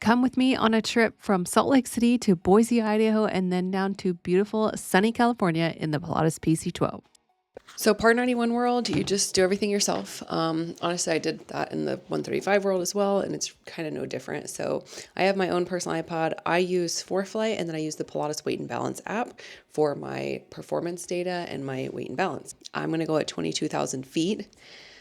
Come with me on a trip from Salt Lake City to Boise, Idaho, and then down to beautiful sunny California in the Pilatus PC-12. So Part 91 world, you just do everything yourself. Honestly, I did that in the 135 world as well, and it's kind of no different. So I have my own personal iPod. I use ForeFlight, and then I use the Pilatus Weight and Balance app for my performance data and my weight and balance. I'm going to go at 22,000 feet.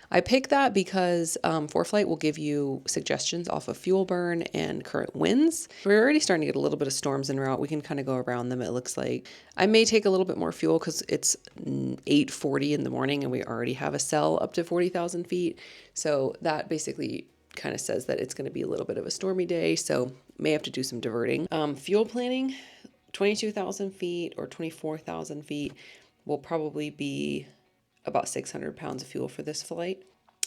I picked that because ForeFlight will give you suggestions off of fuel burn and current winds. We're already starting to get a little bit of storms en route. We can kind of go around them, it looks like. I may take a little bit more fuel because it's 8:40 in the morning and we already have a cell up to 40,000 feet. So that basically kind of says that it's going to be a little bit of a stormy day. So may have to do some diverting. Fuel planning, 22,000 feet or 24,000 feet will probably be about 600 pounds of fuel for this flight.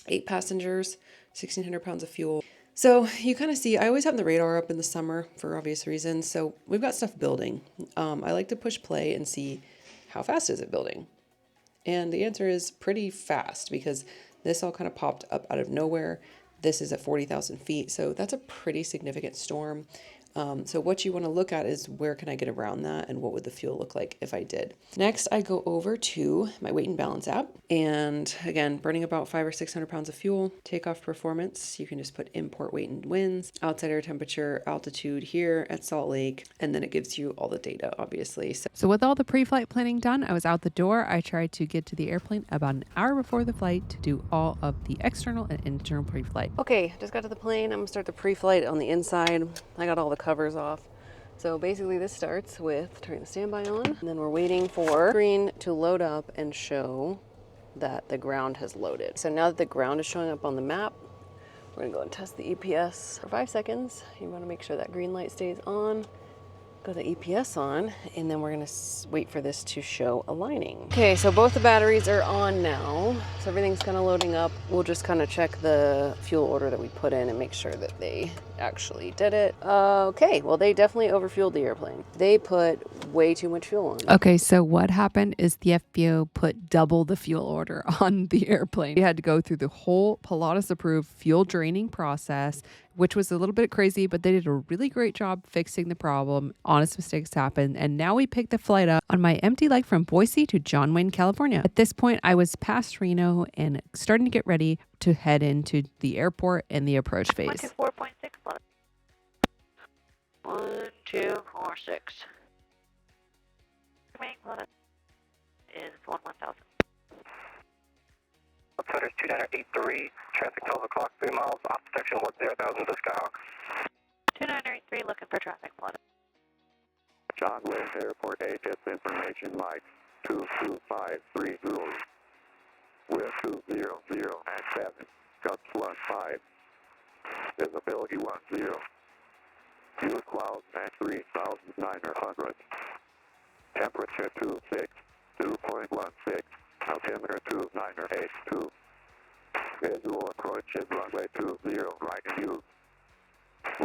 8 passengers, 1,600 pounds of fuel. So you kind of see, I always have the radar up in the summer for obvious reasons. So we've got stuff building. I like to push play and see how fast is it building. And the answer is pretty fast because this all kind of popped up out of nowhere. This is at 40,000 feet. So that's a pretty significant storm. So what you want to look at is where can I get around that and what would the fuel look like if I did. Next, I go over to my weight and balance app. And again, burning about 500 or 600 pounds of fuel. Takeoff performance, you can just put import weight and winds, outside air temperature, altitude here at Salt Lake, and then it gives you all the data, obviously. So with all the pre-flight planning done, I was out the door. I tried to get to the airplane about an hour before the flight to do all of the external and internal pre-flight. Okay, just got to the plane. I'm gonna start the pre-flight on the inside. I got all the covers off. So basically this starts with turning the standby on, and then we're waiting for screen to load up and show that the ground has loaded. So now that the ground is showing up on the map, we're gonna go and test the EPS for 5 seconds. You wanna make sure that green light stays on. Go the EPS on, and then we're gonna wait for this to show aligning. Okay, so both the batteries are on now. So everything's kind of loading up. We'll just kind of check the fuel order that we put in and make sure that they actually did it. Okay, well they definitely overfueled the airplane. They put way too much fuel on. Okay, so what happened is the FBO put double the fuel order on the airplane. We had to go through the whole Pilatus approved fuel draining process, which was a little bit crazy, but they did a really great job fixing the problem. Honest mistakes happen. And now we picked the flight up on my empty leg from Boise to John Wayne, California. At this point, I was past Reno and starting to get ready to head into the airport and the approach phase. 124.6 plus. 1246. Remaining plus is 1,000. Outsider's 2983, traffic 12 o'clock, 3 miles, off section 10,000 to Skyhawk. 2983, looking for traffic flood. John Wayne Airport HS information Mike 22530 with 200 at 7, cut plus 5, visibility 10, fuel clouds at 3,900, temperature 26, 2.16, altimeter 2982, visual approach is runway 20, right and use.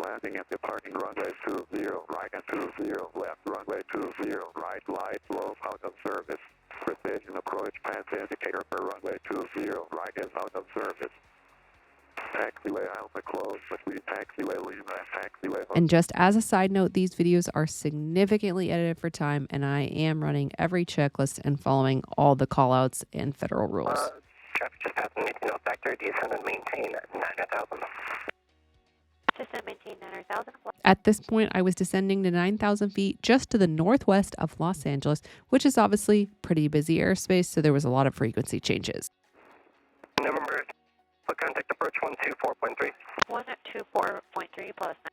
Landing and departing runway 20, right and 20, left runway 20, right, glide slope out of service. Precision approach path indicator for runway 20, right is out of service. Taxiway Alpha closed between taxiway Lima and taxiway. And just as a side note, these videos are significantly edited for time, and I am running every checklist and following all the callouts and federal rules. Traffic just passed the 18 factory, descend and maintain at 9,000. Descend, maintain 9,000. At this point, I was descending to 9,000 feet just to the northwest of Los Angeles, which is obviously pretty busy airspace, so there was a lot of frequency changes. November, contact approach 124.3. 124.3 plus 9.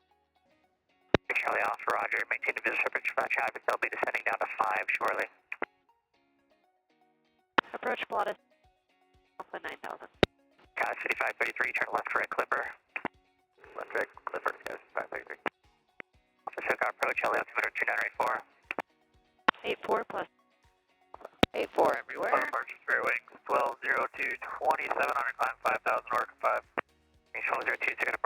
Charlie Alpha, Roger. Maintain the visual temperature for traffic. They'll be descending down to 5 shortly. Approach Pilatus, Alpha 9,000. Guys, 5533, turn left right Clipper. Left right Clipper, yes, 533. Alpha Choke approach, LA altimeter 2984. 84 plus 84 everywhere. Departure spare wing 1202, 2700, climb 5,000, Orca 5.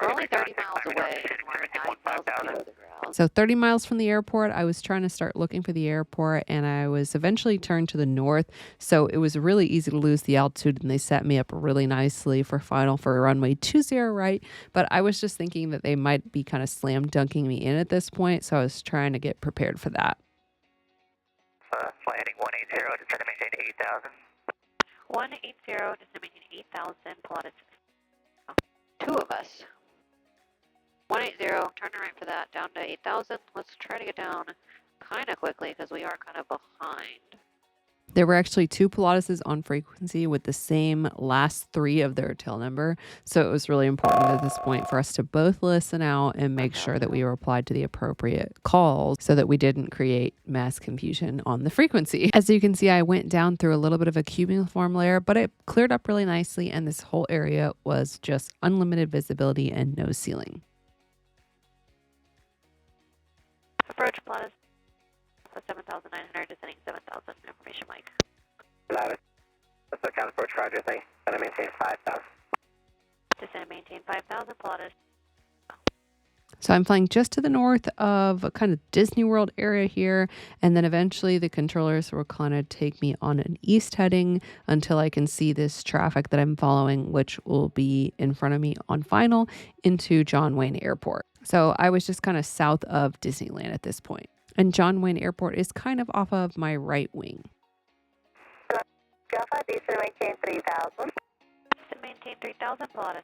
We're only 30 miles away and we're at 9,000 feet over the ground. So 30 miles from the airport, I was trying to start looking for the airport, and I was eventually turned to the north. So it was really easy to lose the altitude, and they set me up really nicely for final for runway 20 right. But I was just thinking that they might be kind of slam dunking me in at this point. So I was trying to get prepared for that. Flight heading 180, descend to maintain 8,000. 180, descend to maintain 8,000, Pilatus. Two of us. 180, turn to right for that, down to 8,000. Let's try to get down kind of quickly because we are kind of behind. There were actually two Pilatuses on frequency with the same last three of their tail number. So it was really important at this point for us to both listen out and make sure that we replied to the appropriate calls so that we didn't create mass confusion on the frequency. As you can see, I went down through a little bit of a cumuliform layer, but it cleared up really nicely, and this whole area was just unlimited visibility and no ceiling. Approach Pilatus. 7,900, descending 7,000, information Mike. Pilatus, let's look out approach, roger, thanks. Gonna maintain 5,000. Descend and maintain 5,000, Pilatus. So I'm flying just to the north of a kind of Disney World area here, and then eventually the controllers will kind of take me on an east heading until I can see this traffic that I'm following, which will be in front of me on final into John Wayne Airport. So I was just kind of south of Disneyland at this point. And John Wayne Airport is kind of off of my right wing. Alpha, descend maintain 3,000. Descend maintain 3,000, Pilatus.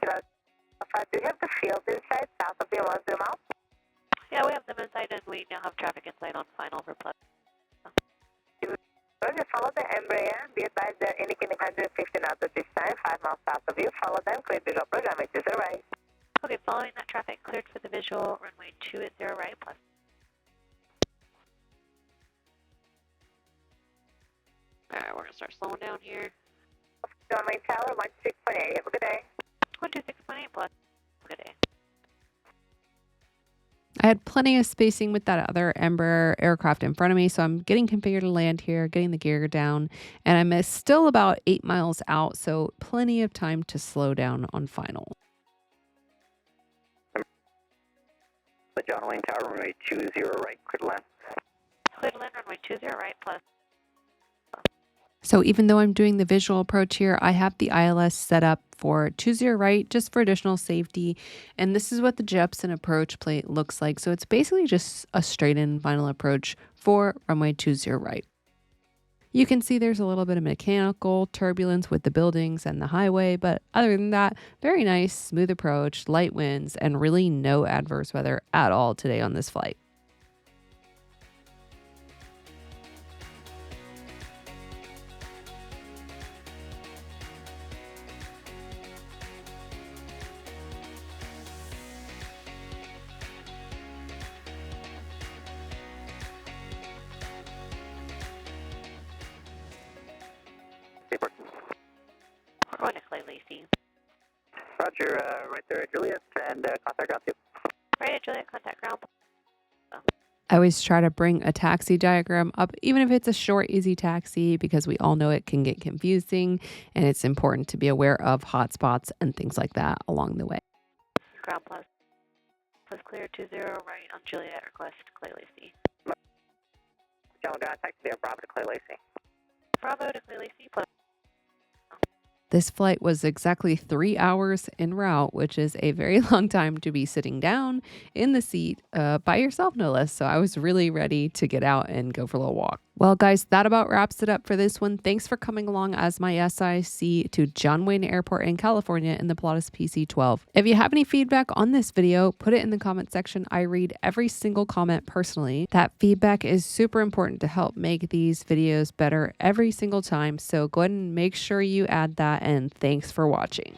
Alpha, do you have the field inside south of the 1 zoom out? Yeah, we have them inside, and we now have traffic inside on final for Pilatus. Roger, follow the Embraer. Be advised they're indicating 150 knots at this time, 5 miles south of you. Follow them, clear visual approach, runway 20 right. Okay, following that traffic, cleared for the visual, runway 20 right, plus. Alright, we're going to start slowing down here. John Wayne Tower, 16.8. Have a good day. 126.8 plus. Good day. I had plenty of spacing with that other Embraer aircraft in front of me, so I'm getting configured to land here, getting the gear down, and I'm still about 8 miles out, so plenty of time to slow down on final. The John Wayne Tower, runway 20 right, clear to land. Clear to land, runway 20 right, plus. So even though I'm doing the visual approach here, I have the ILS set up for 20 right, just for additional safety. And this is what the Jepson approach plate looks like. So it's basically just a straight in final approach for runway 20 right. You can see there's a little bit of mechanical turbulence with the buildings and the highway, but other than that, very nice, smooth approach, light winds, and really no adverse weather at all today on this flight. We're going to Clay Lacey. Roger, right there at Juliet, and contact ground 2. Right at Juliet, contact ground. I always try to bring a taxi diagram up, even if it's a short, easy taxi, because we all know it can get confusing, and it's important to be aware of hotspots and things like that along the way. Ground plus. Plus clear 20 right on Juliet, request Clay Lacey. John, taxi there, Bravo to Clay Lacey. Bravo to Clay Lacey, plus. This flight was exactly 3 hours en route, which is a very long time to be sitting down in the seat by yourself, no less. So I was really ready to get out and go for a little walk. Well, guys, that about wraps it up for this one. Thanks for coming along as my SIC to John Wayne Airport in California in the Pilatus PC-12. If you have any feedback on this video, put it in the comment section. I read every single comment personally. That feedback is super important to help make these videos better every single time. So go ahead and make sure you add that, and thanks for watching.